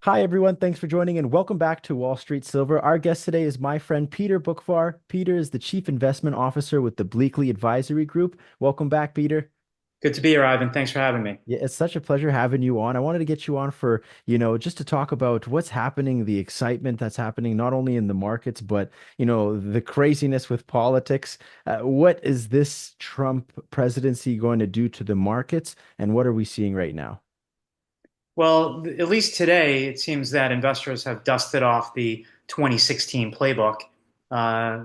Hi, everyone. Thanks for joining and welcome back to Wall Street Silver. Our guest today is my friend Peter Boockvar. Peter is the Chief Investment Officer with the Bleakley Advisory Group. Welcome back, Peter. Good to be here, Ivan. Thanks for having me. Yeah, it's such a pleasure having you on. I wanted to get you on for, just to talk about what's happening, the excitement that's happening, not only in the markets, but, the craziness with politics. What is this Trump presidency going to do to the markets, and what are we seeing right now? Well, at least today, it seems that investors have dusted off the 2016 playbook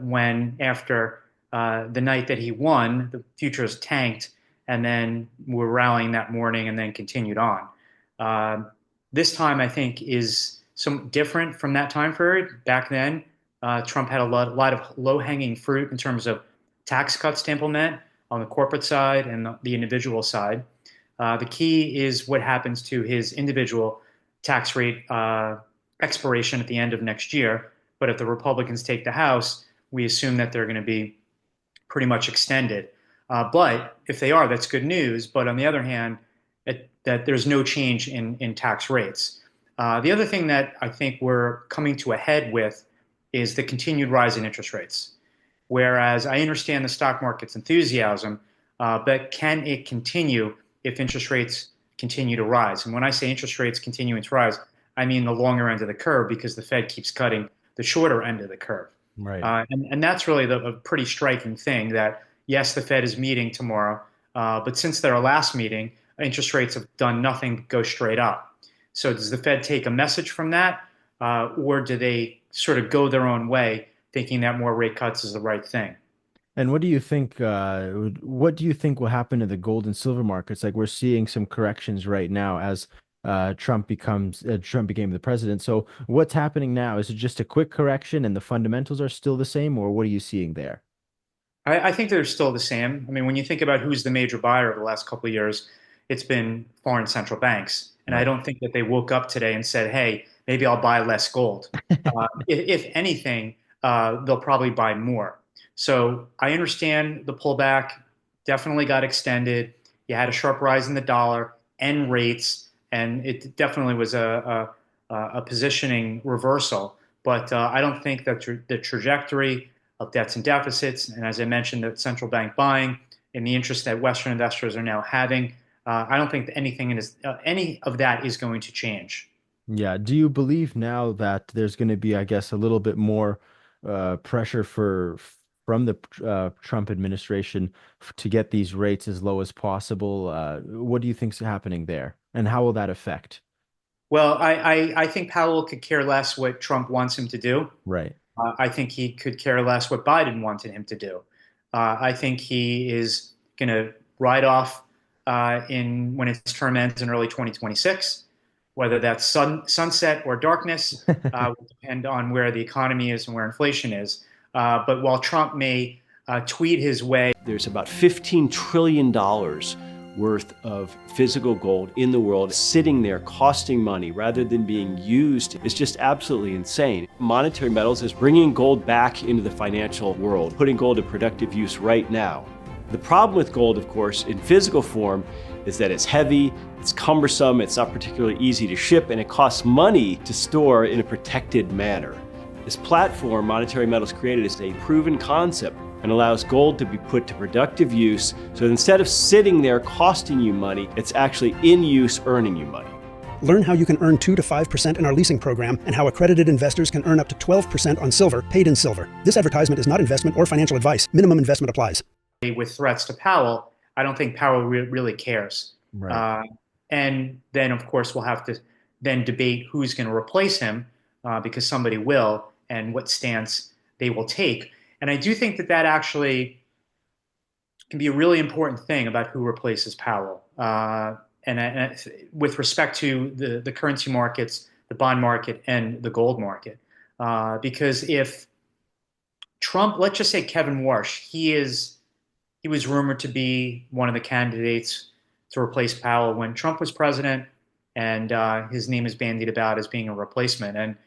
when, after the night that he won, the futures tanked and then were rallying that morning and then continued on. Uh, this time, I think, is some different from that time period. Back then, Trump had a lot of low-hanging fruit in terms of tax cuts to implement on the corporate side and the individual side. The key is what happens to his individual tax rate expiration at the end of next year. But if the Republicans take the House, we assume that they're going to be pretty much extended. But if they are, that's good news. But on the other hand, that there's no change in tax rates. The other thing that I think we're coming to a head with is the continued rise in interest rates. Whereas I understand the stock market's enthusiasm, but can it continue if interest rates continue to rise? And when I say interest rates continuing to rise, I mean the longer end of the curve because the Fed keeps cutting the shorter end of the curve. Right. And that's really a pretty striking thing that, yes, the Fed is meeting tomorrow, but since their last meeting, interest rates have done nothing but go straight up. So does the Fed take a message from that, or do they sort of go their own way, thinking that more rate cuts is the right thing? And what do you think will happen to the gold and silver markets? Like we're seeing some corrections right now as Trump became the president. So what's happening now? Is it just a quick correction and the fundamentals are still the same, or what are you seeing there? I think they're still the same. I mean, when you think about who's the major buyer over the last couple of years, it's been foreign central banks. And I Right. don't think that they woke up today and said, hey, maybe I'll buy less gold. If anything, they'll probably buy more. So I understand the pullback definitely got extended. You had a sharp rise in the dollar and rates, and it definitely was a positioning reversal. But I don't think that the trajectory of debts and deficits, and as I mentioned, that central bank buying in the interest that Western investors are now having, I don't think any of that is going to change. Yeah. Do you believe now that there's going to be, I guess, a little bit more pressure from the Trump administration to get these rates as low as possible? What do you think's happening there, and how will that affect? Well, I think Powell could care less what Trump wants him to do. Right. I think he could care less what Biden wanted him to do. I think he is going to ride off in when his term ends in early 2026. Whether that's sunset or darkness will depend on where the economy is and where inflation is. But while Trump may tweet his way, there's about $15 trillion worth of physical gold in the world sitting there costing money rather than being used is just absolutely insane. Monetary Metals is bringing gold back into the financial world, putting gold to productive use right now. The problem with gold, of course, in physical form is that it's heavy, it's cumbersome, it's not particularly easy to ship, and it costs money to store in a protected manner. This platform Monetary Metals created is a proven concept and allows gold to be put to productive use, so that instead of sitting there costing you money, it's actually in use earning you money. Learn how you can earn 2 to 5% in our leasing program and how accredited investors can earn up to 12% on silver paid in silver. This advertisement is not investment or financial advice. Minimum investment applies. with threats to Powell, I don't think Powell really cares. Right. And then, of course, we'll have to then debate who's going to replace him because somebody will and what stance they will take. And I do think that that actually can be a really important thing about who replaces Powell. And with respect to the currency markets, the bond market, and the gold market. Because if Trump, let's just say Kevin Warsh, he was rumored to be one of the candidates to replace Powell when Trump was president, and his name is bandied about as being a replacement. And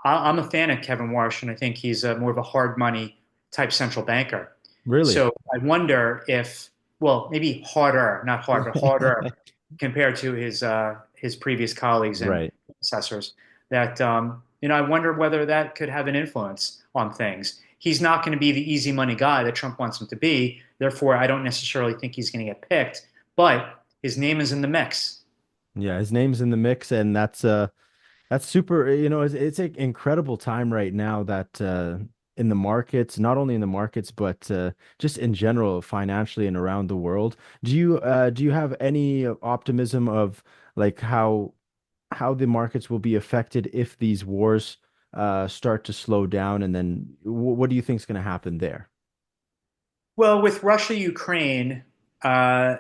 I'm a fan of Kevin Warsh, and I think he's more of a hard money type central banker. Really? So I wonder if, well, maybe harder, not hard, but harder compared to his previous colleagues in Right. assessors that I wonder whether that could have an influence on things. He's not going to be the easy money guy that Trump wants him to be. Therefore, I don't necessarily think he's going to get picked, but his name is in the mix. Yeah, his name's in the mix, and that's super, it's an incredible time right now that in the markets, not only in the markets, but just in general, financially and around the world. Do you have any optimism of like how the markets will be affected if these wars start to slow down, and then what do you think is going to happen there? Well, with Russia, Ukraine, uh,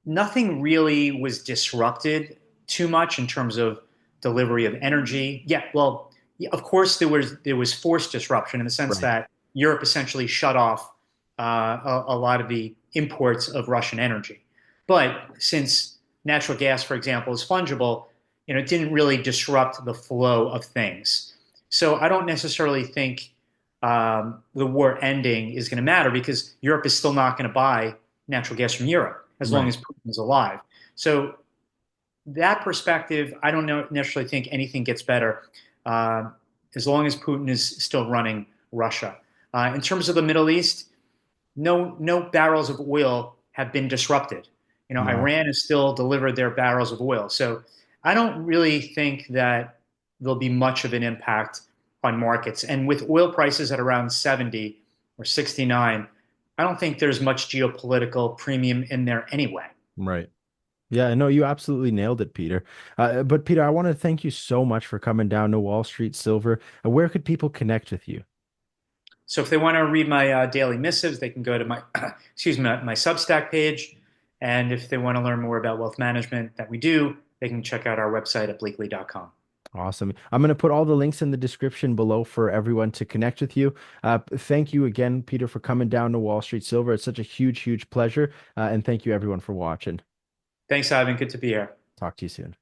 nothing really was disrupted too much in terms of delivery of energy. Yeah, well, yeah, of course there was forced disruption in the sense Right. that Europe essentially shut off a lot of the imports of Russian energy. But since natural gas, for example, is fungible, it didn't really disrupt the flow of things. So I don't necessarily think the war ending is going to matter because Europe is still not going to buy natural gas from Europe as long Right. as Putin is alive. So that perspective, I don't necessarily think anything gets better uh, as long as Putin is still running Russia. In terms of the Middle East, no barrels of oil have been disrupted. No. Iran has still delivered their barrels of oil. So I don't really think that there'll be much of an impact on markets. And with oil prices at around 70 or 69, I don't think there's much geopolitical premium in there anyway. Right. Yeah, no, you absolutely nailed it, Peter. But Peter, I want to thank you so much for coming down to Wall Street Silver. Where could people connect with you? So if they want to read my daily missives, they can go to my excuse me my Substack page, and if they want to learn more about wealth management that we do, they can check out our website at bleakley.com. Awesome. I'm going to put all the links in the description below for everyone to connect with you. Thank you again, Peter, for coming down to Wall Street Silver. It's such a huge, huge pleasure. And thank you, everyone, for watching. Thanks, Ivan. Good to be here. Talk to you soon.